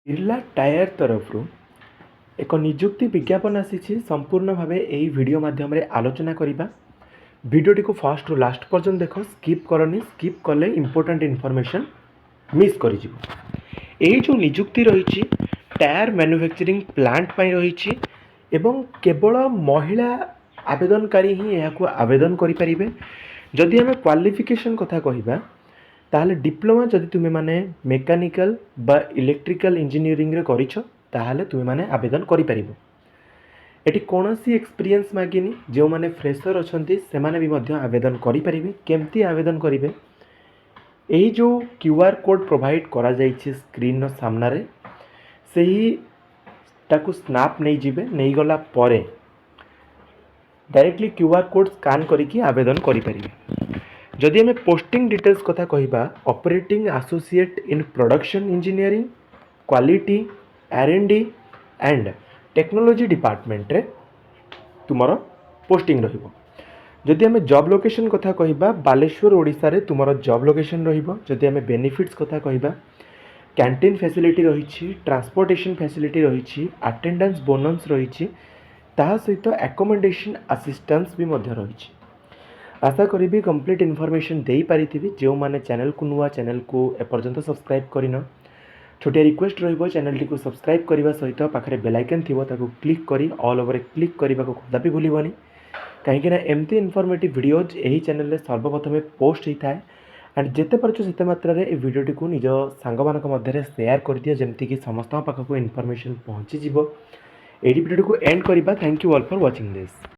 Birla tyre तरफ एक निजुक्ति विज्ञापन आसी संपूर्ण भाव यही वीडियो माध्यम आलोचना करवा। वीडियोटी को फर्स्ट रु लास्ट पर्यंत देख, स्किप करनी। स्किप कले इम्पोर्टाट इनफॉरमेशन मिस कर जो निजुक्ति रही टायर मैन्युफैक्चरिंग प्लांट पर रही एवं केवल महिला आवेदनकारी ही यह आवेदन करें। जदि आम क्वालिफिकेशन कथा कहवा ताहले डिप्लोमा जदि तुमे माने मेकानिकल बा इलेक्ट्रिकल इंजीनियरिंग रे करिछ ताहले तुमे माने आवेदन करि परिबो। एटी कोनोसी एक्सपीरियंस मागिनी, जो माने फ्रेशर अछंती से माने भी मध्य आवेदन करि परिबे। केमती आवेदन करिवे, एही जो क्यूआर कोड प्रोवाइड करा जाइछि स्क्रीन नो सामना रे, सेही ताकू स्नैप नै जिवे। नै गला परे डायरेक्टली क्यूआर कोड स्कैन करिकि आवेदन करि परिबे। जदि आम पोस्टिंग डिटेल्स कथा कहवा, operating associate in production engineering quality R&D and technology department रे तुमर पोस्टिंग रहिबो। जदि आम जॉब लोकेशन कथा कहवा, बालेश्वर ओडिशा रे तुमर जॉब लोकेशन रहिबो। जदि आम बेनिफिट्स कथा कहवा, कैंटीन फैसिलिटी रही, ट्रांसपोर्टेशन फैसिलिटी रही, अटेंडेंस बोनस रही, ताहा सहित एकोमोडेशन असिस्टेंस भी मध्य रही। आशा करी कंप्लीट इनफॉरमेशन दे पारि। जो माने चैनल को नुआ, चैनल को एपर्यंत सब्सक्राइब करिन, छोटिया रिक्वेस्ट रहिबो चैनल को सब्सक्राइब करने सहित पाखे बेल आइकन थिबो ताको क्लिक करी ऑल ओवर क्लिक करने को कदापि भूलबनी। कहीं एमती इनफॉर्मेटिव वीडियोज यही चैनल रे सर्वप्रथम पोस्ट होता है। एंड जिते पार्छ सेते मात्रा रे वीडियोटी को निज सांग मानक मध्य शेयर कर दिया, जमती कि समस्त पाखक इनफॉरमेशन पहुँची जीवो। एडी वीडियो को एंड करबा। Thank you all for watching this.